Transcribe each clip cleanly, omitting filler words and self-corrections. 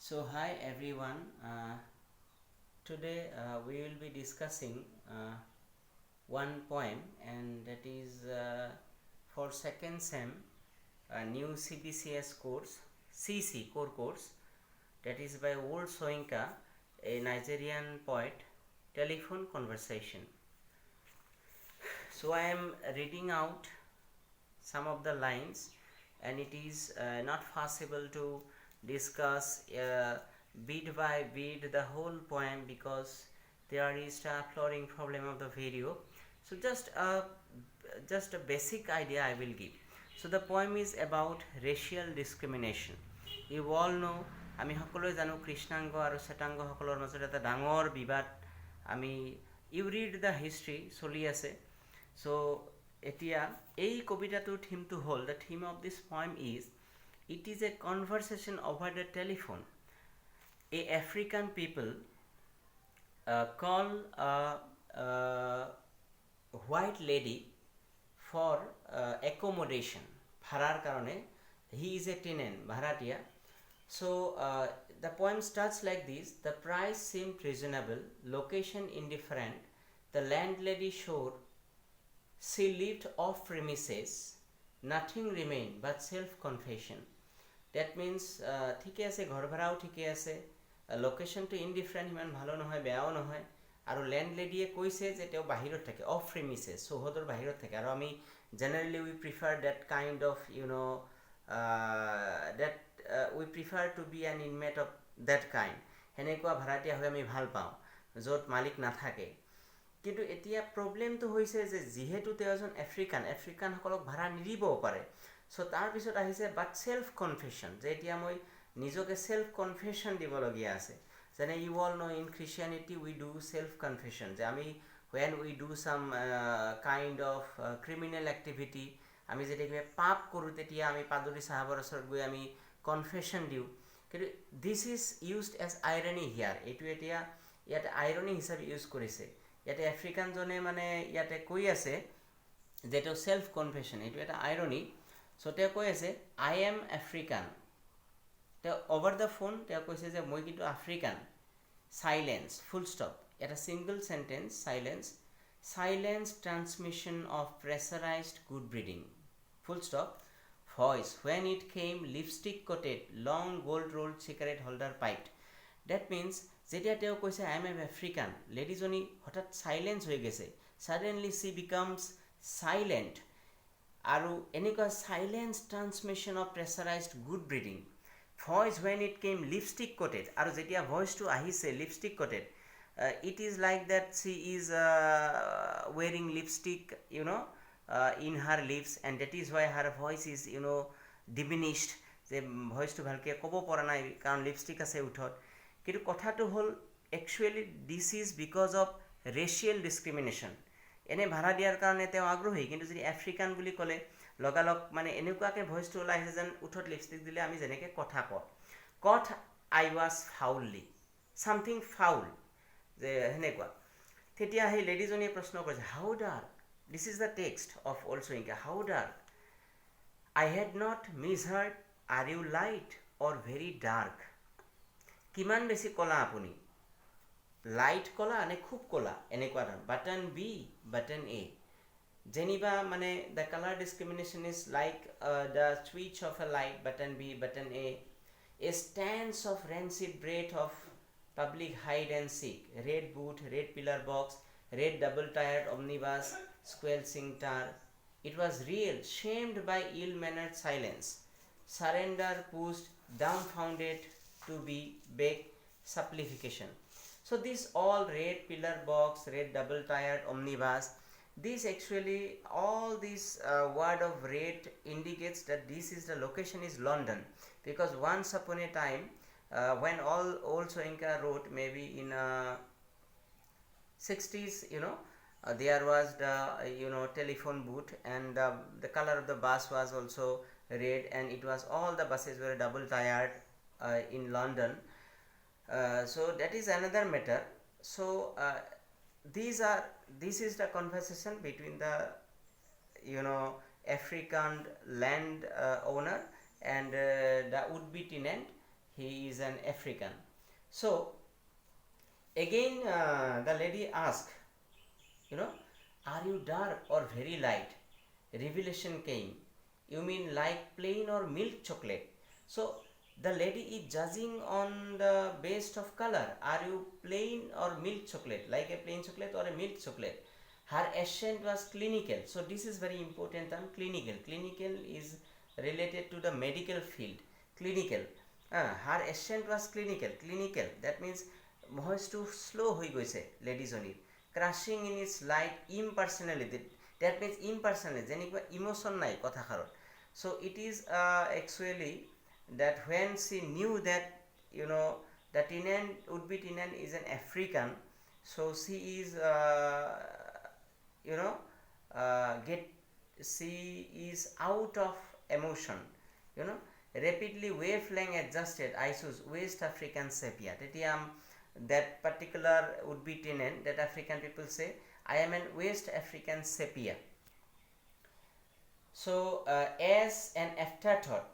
So hi everyone. Today we will be discussing one poem, and that is for second sem new CBCS course, CC core course, that is by Wole Soyinka, a Nigerian poet. Telephone conversation. So I am reading out some of the lines, and it is not possible to discuss bit by bit the whole poem because there is a flooring problem of the video. So just a basic idea I will give. So the poem is about racial discrimination. You all know, আমি সকলোৱে জানো কৃষ্ণাংগ আৰু শ্বেতাংগ সকলৰ মাজত এটা ডাঙৰ বিবাদ আমি ইউ ৰিড দ্য হিষ্ট্ৰী চলি আছে। চ' এতিয়া এই কবিতাটোৰ থিমটো হ'ল, the theme of this poem is, it is a conversation over the telephone. A African people call a white lady for accommodation, ভাড়াৰ কাৰণে। he is a tenant, ভাড়াটিয়া। So the poem starts like this: the price seemed reasonable, location indifferent, the landlady sure she lived off premises, nothing remained but self-confession. That means ঠিকে আছে, ঘৰ ভাড়াও ঠিকে আছে, লোকেশ্যনটো ইনডিফাৰেণ্ট, ইমান ভালো নহয় বেয়াও নহয়, আৰু লেণ্ডলেডিয়ে কৈছে যে তেওঁ বাহিৰত থাকে, অফ প্ৰিমিছেছ, চৌহদৰ বাহিৰত থাকে। আৰু আমি generally we prefer that kind of we prefer to be an inmate of that kind, সেনেকুৱা ভাড়াতীয়া হৈ আমি ভাল পাওঁ য'ত মালিক নাথাকে। কিন্তু এতিয়া প্ৰব্লেমটো হৈছে যে যিহেতু তেওঁ এজন আফ্ৰিকানসকলক ভাড়া নিদিবও পাৰে। চ' তাৰপিছত আহিছে বাট ছেল্ফ কনফেশ্যন, যে এতিয়া মই নিজকে ছেল্ফ কনফেশ্যন দিবলগীয়া আছে। যেনে you all know' in Christianity we do self confession, যে আমি when we do some kind of criminal activity, আমি যেতিয়া কিবা পাপ কৰোঁ তেতিয়া আমি পাদৰী চাহাবৰ ওচৰত গৈ আমি কনফেশ্যন দিওঁ। কিন্তু this is used as irony here, এইটো এতিয়া ইয়াতে আইৰনি হিচাপে ইউজ কৰিছে। ইয়াতে আফ্ৰিকানজনে মানে ইয়াতে কৈ আছে যে তেওঁ ছেল্ফ কনফেশ্যন, এইটো এটা আইৰনি। চ' তেওঁ কৈ আছে আই এম আফ্ৰিকান, তেওঁ অভাৰ দ্য ফোন তেওঁ কৈছে যে মই কিন্তু আফ্ৰিকান। চাইলেন্স, ফুল ষ্টপ, এটা single sentence, silence transmission of pressurised good breeding, full stop. Voice, when it came lipstick coated long gold rolled cigarette holder piped. That means যেতিয়া তেওঁ কৈছে I M A African, লেডিজনী হঠাৎ silence হৈ গৈছে, suddenly চি becomes silent. আৰু এনেকুৱা silence transmission of pressurised good breeding. Voice when it came lipstick coated, আৰু যেতিয়া ভইচটো আহিছে lipstick coated, it is like that she is wearing lipstick in her lips, and that is why her voice is diminished, যে ভইচটো ভালকৈ ক'ব পৰা নাই কাৰণ লিপষ্টিক আছে উঠত। কিন্তু কথাটো হ'ল actually this is because of racial discrimination. এনে ভাড়া দিয়াৰ কাৰণে তেওঁ আগ্ৰহী, কিন্তু যদি আফ্ৰিকান বুলি ক'লে লগালগ মানে এনেকুৱাকৈ ভইচটো ওলাই আহিছে যেন উঠত লিপষ্টিক দিলে আমি যেনেকৈ কথা caught I was foully, something foul, যে সেনেকুৱা। তেতিয়া সেই লেডিজনীয়ে প্ৰশ্ন কৰিছে how dark, this is the text of Wole Soyinka, how dark, I had not misheard, are you light or very dark, কিমান বেছি ক'লা আপুনি, লাইট ক'লা নে খুব ক'লা, এনেকুৱা ধৰণৰ। বাটন বি, বাটন এ, যেনিবা মানে the colour discrimination is like the switch of a light, button B, button A stench of rancid breath of public hide and seek, red boot, red pillar box, red double-tired omnibus, squelching tar. It was real, shamed by ill-mannered silence. Surrender pushed, dumbfounded to be beg supplication. So this all red pillar box, red double-tired omnibus, this actually all this word of red indicates that this is the location is London, because once upon a time when Old Soyinka wrote, maybe in 60s, there was the telephone booth, and the color of the bus was also red, and it was all the buses were double tired in London. So that is another matter. So this is the conversation between the African land owner and the would be tenant. he is an African. So again the lady asked, are you dark or very light? Revelation came. You mean like plain or milk chocolate? So the lady is judging on the base of color. Are you plain or milk chocolate? Like a plain chocolate or a milk chocolate? Her accent was clinical. So this is very important term, clinical. Clinical is related to the medical field. Clinical. Her accent was clinical. Clinical. That means voice too slow hoi goise lady jonir. Crushing in its light impersonality. That means impersonal. Jenikwa emotion nai kotha kharon. So it is actually that when she knew that the tenant would be tenant is an African, so she is she is out of emotion, rapidly wavelength adjusted ISOs West African sepia. That particular would be tenant, that African people say, I am an West African sepia. So as an afterthought,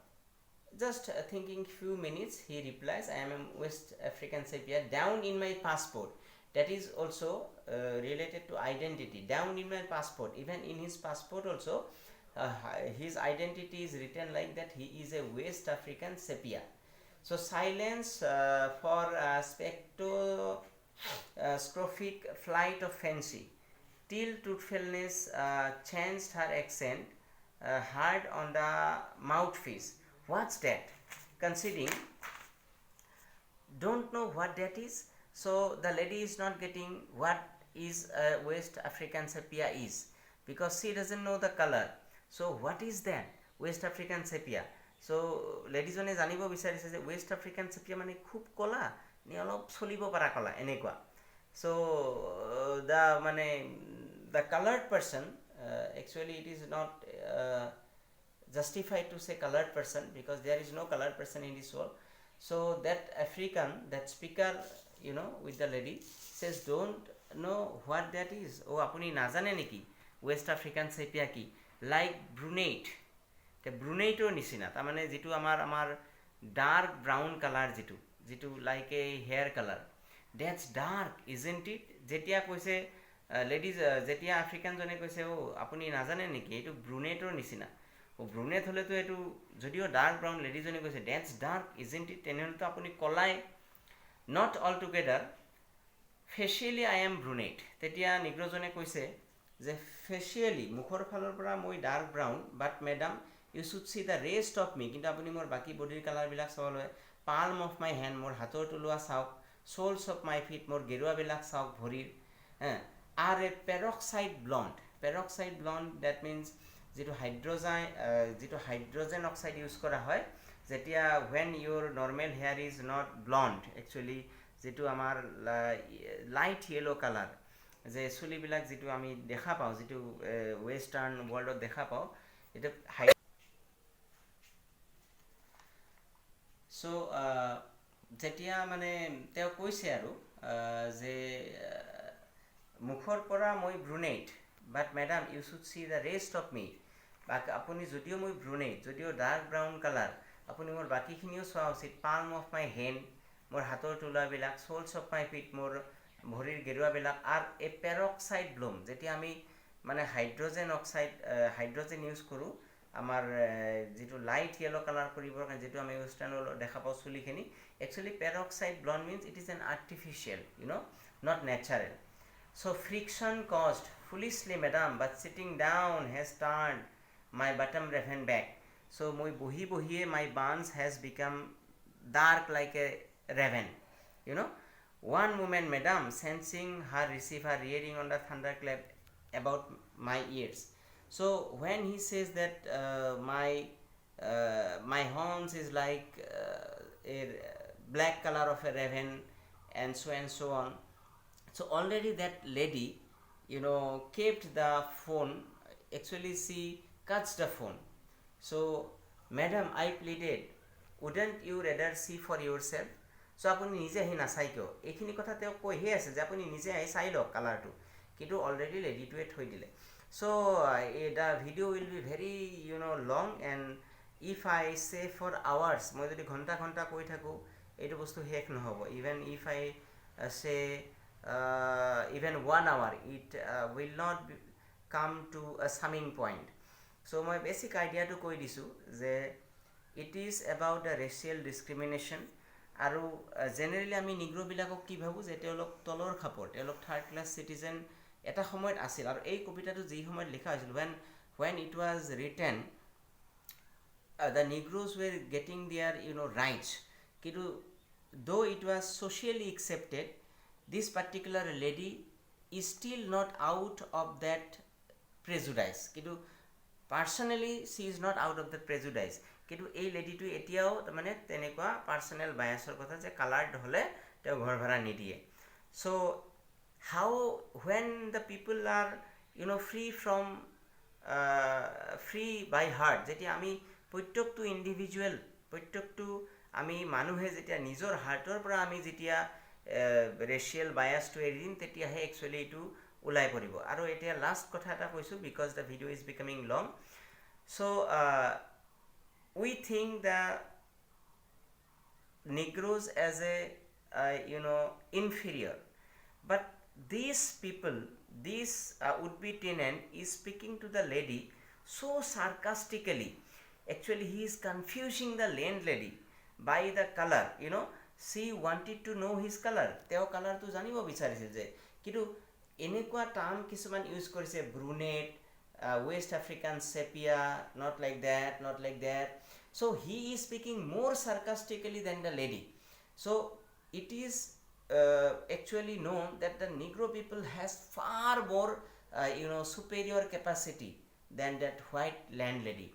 just thinking few minutes, he replies, I am a West African sepia down in my passport. That is also related to identity. Down in my passport, even in his passport also, his identity is written like that he is a West African sepia. So silence for spectroscopic flight of fancy, till truthfulness changed her accent, hard on the mouthpiece. What's that? Considering, don't know what that is. So the lady is not getting what is West African sepia is, because she doesn't know the color. So what is that West African sepia? So lady jone janibo bicharise je West African sepia mane khub kola ni olop cholibo para kola enekwa. So the colored person, actually it is not justified to say colored person, because there is no colored person in this world. So that African, that speaker, with the lady, says, don't know what that is. Oh, apuni najane neki West African sepia ki, like brunette. The brunette or nisina, tamane jitu amar dark brown color jitu like a hair color. That's dark, isn't it? Jetia koise ladies, jetia African jone koise, oh apuni najane neki etu brunette or nisina. Oh, brunette hole to etu jodio dark brown lady jone koise, that's dark, isn't it? Tenehole to apuni kolai. Not altogether. Facially I am brunette. Tetia negro jone koise je facially mukhor phalor pora moi dark brown, but madam you should see the rest of me. Kintu apuni mor baki body color bilak sabole, palm of my hand mor hator tulua sauk, soles of my feet mor gerua bilak sauk bhorir, are a peroxide blonde. Peroxide blonde, that means jitu hydrogen oxide use kora hoy, jetia when your normal hair is not blonde, actually jitu amar light yellow color, je chuli bilak jitu ami dekha pao, jitu western world dekha pao, etu so jetia mane teo koise aru je mukhor pora moi brunette, but madam you should see the rest of me. Bak apuni jodio moi brunette, jodio dark brown color, apuni mor baki khiniও soa uchit, palm of my hand mor hator tula bilak, soles of my feet mor bhorir gerua bilak, are a peroxide bloom. Jetia ami mane hydrogen oxide hydrogen use koru amar jitu light yellow color koribor kan jitu ami western dekha pao chuli khini, actually peroxide blonde means it is an artificial, not natural. So friction caused foolishly madam, but sitting down has turned my bottom raven back. So moi bohi bohiye my buns has become dark like a raven. One moment madam, sensing her receiver rearing on the thunderclap about my ears. So when he says that my horns is like a black color of a raven and so on. So already that lady, kept the phone. Actually she cuts the phone. So madam, I pleaded, wouldn't you rather see for yourself? So apuni nije ahi nasai kyo, ekhini kotha teo koi he ase je apuni nije ahi sai lok color tu, kintu already lady to thoi dile. So the video will be very long, and if I say for hours, মই যদি ঘণ্টা ঘণ্টা কৈ থাকোঁ এইটো বস্তু শেষ নহ'ব. Even if I say even 1 hour, it will not come to a summing point. So মই বেসিক আইডিয়াটো কৈ দিছোঁ যে it is about the racial discrimination. আৰু জেনেৰেলি আমি নিগ্ৰ'বিলাকক কি ভাবোঁ যে তেওঁলোক তলৰ খাপৰ, তেওঁলোক থাৰ্ড ক্লাছ চিটিজেন এটা সময়ত আছিল. আৰু এই কবিতাটো যি সময়ত লিখা হৈছিল, when it was written, the Negroes were getting their rights. কিন্তু though it was socially accepted, this particular lady is still not out of that prejudice. কিন্তু personally she is not out of the prejudice. কিন্তু এই লেডিটো এতিয়াও তাৰমানে তেনেকুৱা personal বায়াছৰ কথা যে coloured হ'লে তেওঁ ঘৰ ভাড়া নিদিয়ে. চ' how when the people are free by heart, যেতিয়া আমি প্ৰত্যেকটো ইণ্ডিভিজুৱেল, প্ৰত্যেকটো আমি মানুহে যেতিয়া নিজৰ হাৰ্টৰ পৰা আমি যেতিয়া ৰেচিয়েল বায়াছটো এৰি দিম, তেতিয়াহে একচুৱেলি এইটো ওলাই পৰিব. আৰু এতিয়া লাষ্ট কথা এটা কৈছোঁ, বিকজ দ্য ভিডিঅ' ইজ বিকামিং লং. চ' we think the Negroes as a inferior, but these people, this would-be tenant is speaking to the lady so sarcastically. Actually he is confusing the landlady by the color. She wanted to know his color. তেওঁ কালাৰটো জানিব বিচাৰিছিল যে, কিন্তু এনেকুৱা term কিছুমান use কৰিছে, ব্ৰুনেট, West African sepia, not like that. So he is speaking more sarcastically than the lady. So it is actually known that the Negro people has far more superior capacity than that white landlady.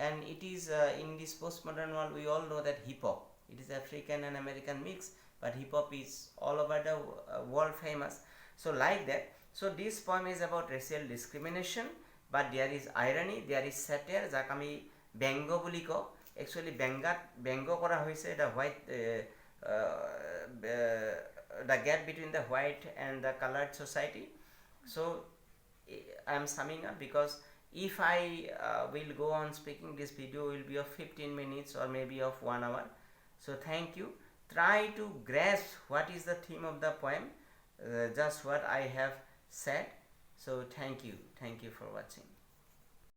And it is in this postmodern world, we all know that hip hop, it is African and American mix, but hip hop is all over the world famous. So like that. So this poem is about racial discrimination, but there is irony, there is satire, যাক আমি ব্যংগ বুলি কওঁ. Actually ব্যংগ কৰা হৈছে the white the gap between the white and the colored society. So I am summing up, because if I will go on speaking, this video will be of 15 minutes or maybe of 1 hour. So thank you. Try to grasp what is the theme of the poem, just what I have said. So thank you for watching.